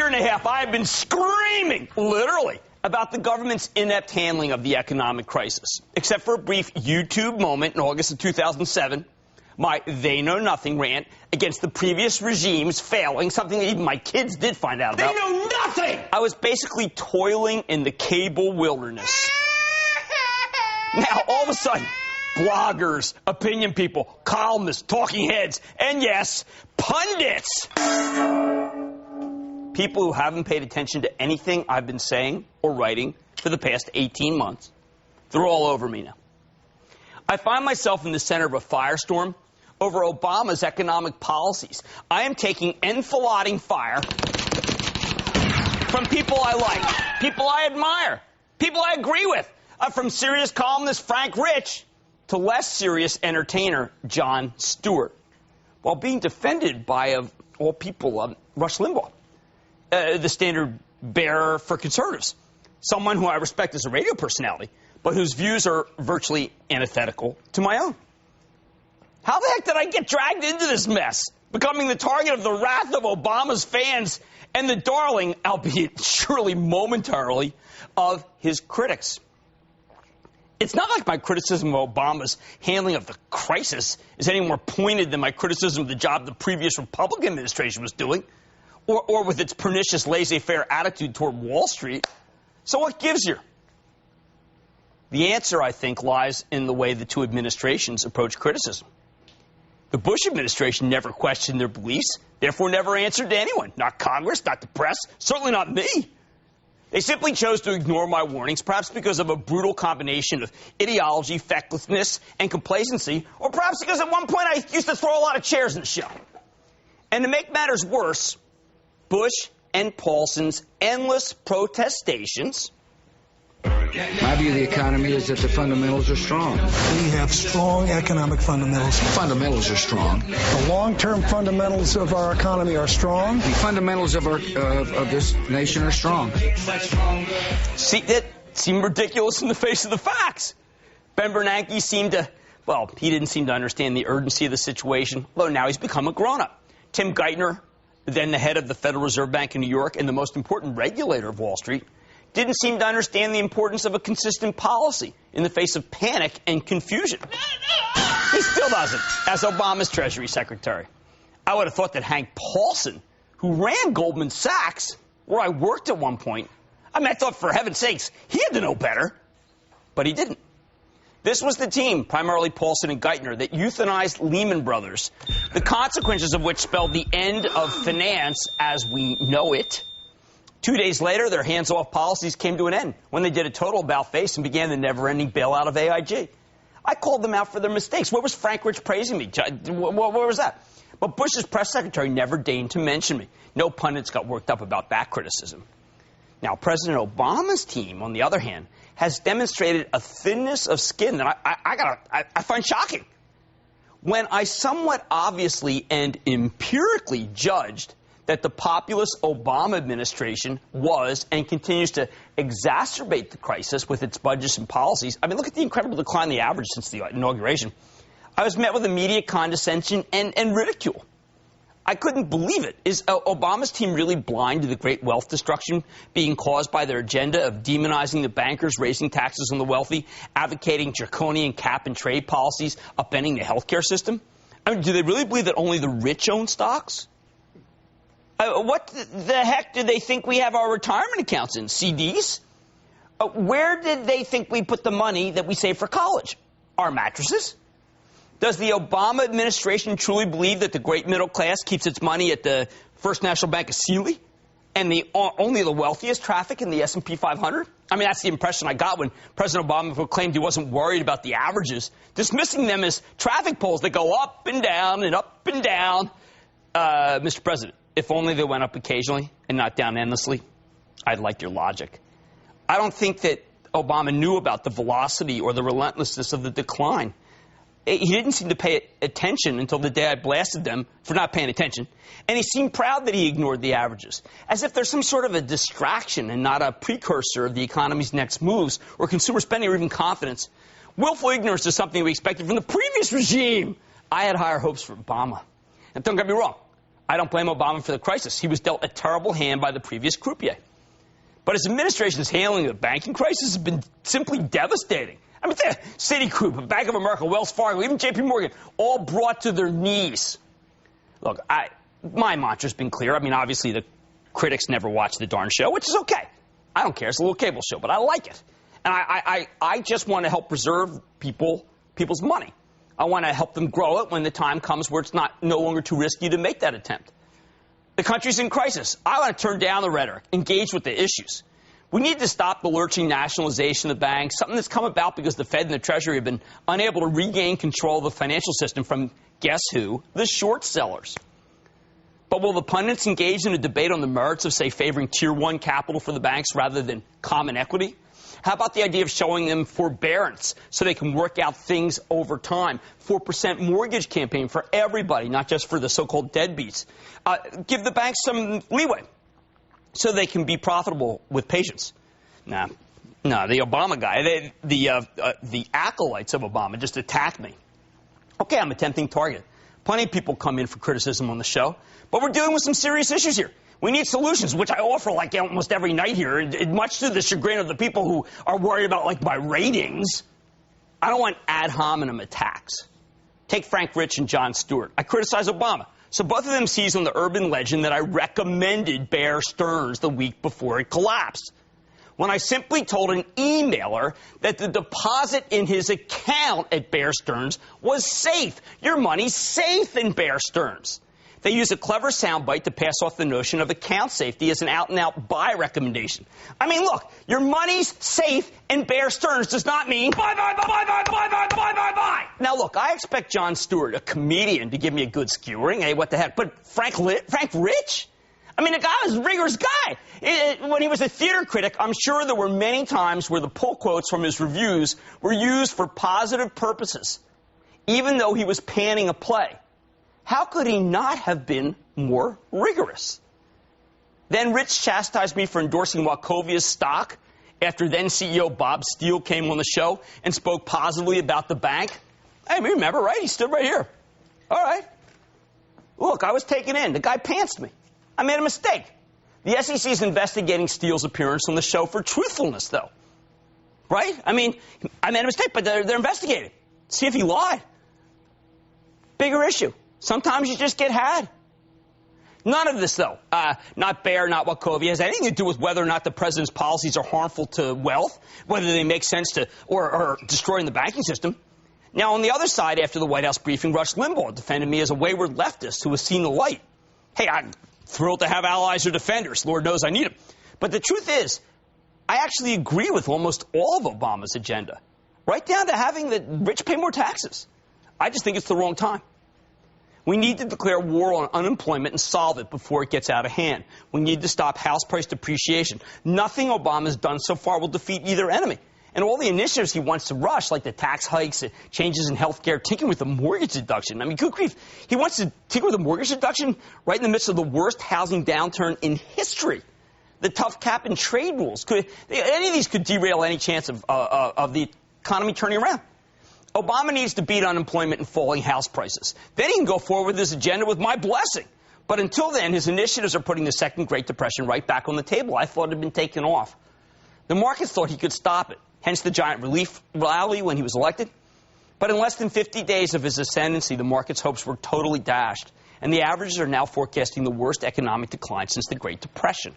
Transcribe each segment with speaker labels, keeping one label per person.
Speaker 1: and a half, I have been screaming, literally, about the government's inept handling of the economic crisis. Except for a brief YouTube moment in August of 2007, my they-know-nothing rant against the previous regime's failing, something that even my kids did find out about.
Speaker 2: They know nothing!
Speaker 1: I was basically toiling in the cable wilderness. Now, all of a sudden, bloggers, opinion people, columnists, talking heads, and yes, pundits, people who haven't paid attention to anything I've been saying or writing for the past 18 months, they're all over me now. I find myself in the center of a firestorm over Obama's economic policies. I am taking enfilading fire from people I like, people I admire, people I agree with, from serious columnist Frank Rich to less serious entertainer Jon Stewart, while being defended by, of all people, Rush Limbaugh, the standard bearer for conservatives, someone who I respect as a radio personality, but whose views are virtually antithetical to my own. How the heck did I get dragged into this mess, becoming the target of the wrath of Obama's fans and the darling, albeit surely momentarily, of his critics? It's not like my criticism of Obama's handling of the crisis is any more pointed than my criticism of the job the previous Republican administration was doing, or with its pernicious laissez-faire attitude toward Wall Street. So what gives here? The answer, I think, lies in the way the two administrations approach criticism. The Bush administration never questioned their beliefs, therefore never answered to anyone. Not Congress, not the press, certainly not me. They simply chose to ignore my warnings, perhaps because of a brutal combination of ideology, fecklessness, and complacency, or perhaps because at one point I used to throw a lot of chairs in the show. And to make matters worse, Bush and Paulson's endless protestations.
Speaker 3: My view of the economy is that the fundamentals are strong.
Speaker 4: We have strong economic fundamentals.
Speaker 3: Fundamentals are strong.
Speaker 4: The long-term fundamentals of our economy are strong.
Speaker 3: The fundamentals of this nation are strong.
Speaker 1: See, it seemed ridiculous in the face of the facts. Ben Bernanke seemed to, well, he didn't seem to understand the urgency of the situation, although now he's become a grown-up. Tim Geithner, then the head of the Federal Reserve Bank in New York and the most important regulator of Wall Street, didn't seem to understand the importance of a consistent policy in the face of panic and confusion. He still doesn't, as Obama's Treasury Secretary. I would have thought that Hank Paulson, who ran Goldman Sachs, where I worked at one point, I thought, for heaven's sakes, he had to know better. But he didn't. This was the team, primarily Paulson and Geithner, that euthanized Lehman Brothers, the consequences of which spelled the end of finance as we know it. 2 days later, their hands-off policies came to an end when they did a total about-face and began the never-ending bailout of AIG. I called them out for their mistakes. Where was Frank Rich praising me? Where was that? But Bush's press secretary never deigned to mention me. No pundits got worked up about that criticism. Now, President Obama's team, on the other hand, has demonstrated a thinness of skin that I find shocking. When I somewhat obviously and empirically judged that the populist Obama administration was and continues to exacerbate the crisis with its budgets and policies. Look at the incredible decline in the average since the inauguration. I was met with immediate condescension and ridicule. I couldn't believe it. Is Obama's team really blind to the great wealth destruction being caused by their agenda of demonizing the bankers, raising taxes on the wealthy, advocating draconian cap-and-trade policies, upending the healthcare system? Do they really believe that only the rich own stocks? What the heck do they think we have our retirement accounts in? CDs? Where did they think we put the money that we save for college? Our mattresses? Does the Obama administration truly believe that the great middle class keeps its money at the First National Bank of Sealy and only the wealthiest traffic in the S&P 500? That's the impression I got when President Obama proclaimed he wasn't worried about the averages, dismissing them as traffic poles that go up and down and up and down. Mr. President, if only they went up occasionally and not down endlessly. I'd like your logic. I don't think that Obama knew about the velocity or the relentlessness of the decline. He didn't seem to pay attention until the day I blasted them for not paying attention. And he seemed proud that he ignored the averages, as if there's some sort of a distraction and not a precursor of the economy's next moves or consumer spending or even confidence. Willful ignorance is something we expected from the previous regime. I had higher hopes for Obama. And don't get me wrong. I don't blame Obama for the crisis. He was dealt a terrible hand by the previous croupier. But his administration's handling of the banking crisis has been simply devastating. I mean, Citigroup, Bank of America, Wells Fargo, even J.P. Morgan, all brought to their knees. Look, my mantra's been clear. I mean, obviously, the critics never watch the darn show, which is okay. I don't care. It's a little cable show, but I like it. And I just want to help preserve people's money. I want to help them grow it when the time comes where it's no longer too risky to make that attempt. The country's in crisis. I want to turn down the rhetoric, engage with the issues. We need to stop the lurching nationalization of the banks, something that's come about because the Fed and the Treasury have been unable to regain control of the financial system from, guess who? The short sellers. But will the pundits engage in a debate on the merits of, say, favoring Tier 1 capital for the banks rather than common equity? How about the idea of showing them forbearance so they can work out things over time? 4% mortgage campaign for everybody, not just for the so-called deadbeats. Give the banks some leeway so they can be profitable with patience. No, the Obama guy, the acolytes of Obama just attacked me. Okay, I'm a tempting target. Plenty of people come in for criticism on the show, but we're dealing with some serious issues here. We need solutions, which I offer like almost every night here, much to the chagrin of the people who are worried about like my ratings. I don't want ad hominem attacks. Take Frank Rich and Jon Stewart. I criticize Obama. So both of them seized on the urban legend that I recommended Bear Stearns the week before it collapsed, when I simply told an emailer that the deposit in his account at Bear Stearns was safe. Your money's safe in Bear Stearns. They use a clever soundbite to pass off the notion of account safety as an out-and-out buy recommendation. I mean, look, your money's safe in Bear Stearns does not mean buy. Now, look, I expect Jon Stewart, a comedian, to give me a good skewering. Hey, what the heck? But Frank Rich? I mean, the guy was a rigorous guy. When he was a theater critic, I'm sure there were many times where the pull quotes from his reviews were used for positive purposes, even though he was panning a play. How could he not have been more rigorous? Then Rich chastised me for endorsing Wachovia stock after then CEO Bob Steele came on the show and spoke positively about the bank. Hey, remember, right? He stood right here. All right. Look, I was taken in. The guy pantsed me. I made a mistake. The SEC is investigating Steele's appearance on the show for truthfulness, though. Right? I mean, I made a mistake, but they're investigating. See if he lied. Bigger issue. Sometimes you just get had. None of this, though, not Bear, not Wachovia, has anything to do with whether or not the president's policies are harmful to wealth, whether they make sense to or destroying the banking system. Now, on the other side, after the White House briefing, Rush Limbaugh defended me as a wayward leftist who has seen the light. Hey, I'm thrilled to have allies or defenders. Lord knows I need them. But the truth is, I actually agree with almost all of Obama's agenda, right down to having the rich pay more taxes. I just think it's the wrong time. We need to declare war on unemployment and solve it before it gets out of hand. We need to stop house price depreciation. Nothing Obama's done so far will defeat either enemy. And all the initiatives he wants to rush, like the tax hikes, changes in health care, tinkering with the mortgage deduction. I mean, good grief. He wants to tinker with the mortgage deduction right in the midst of the worst housing downturn in history. The tough cap and trade rules. Any of these could derail any chance of the economy turning around. Obama needs to beat unemployment and falling house prices. Then he can go forward with his agenda with my blessing. But until then, his initiatives are putting the second Great Depression right back on the table. I thought it had been taken off. The markets thought he could stop it, hence the giant relief rally when he was elected. But in less than 50 days of his ascendancy, the market's hopes were totally dashed, and the averages are now forecasting the worst economic decline since the Great Depression.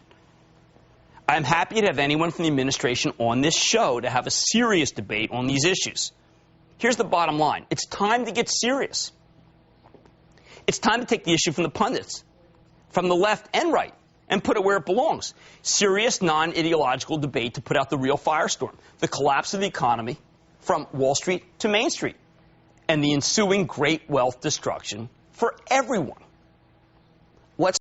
Speaker 1: I'm happy to have anyone from the administration on this show to have a serious debate on these issues. Here's the bottom line. It's time to get serious. It's time to take the issue from the pundits, from the left and right, and put it where it belongs. Serious, non-ideological debate to put out the real firestorm, the collapse of the economy from Wall Street to Main Street, and the ensuing great wealth destruction for everyone. Let's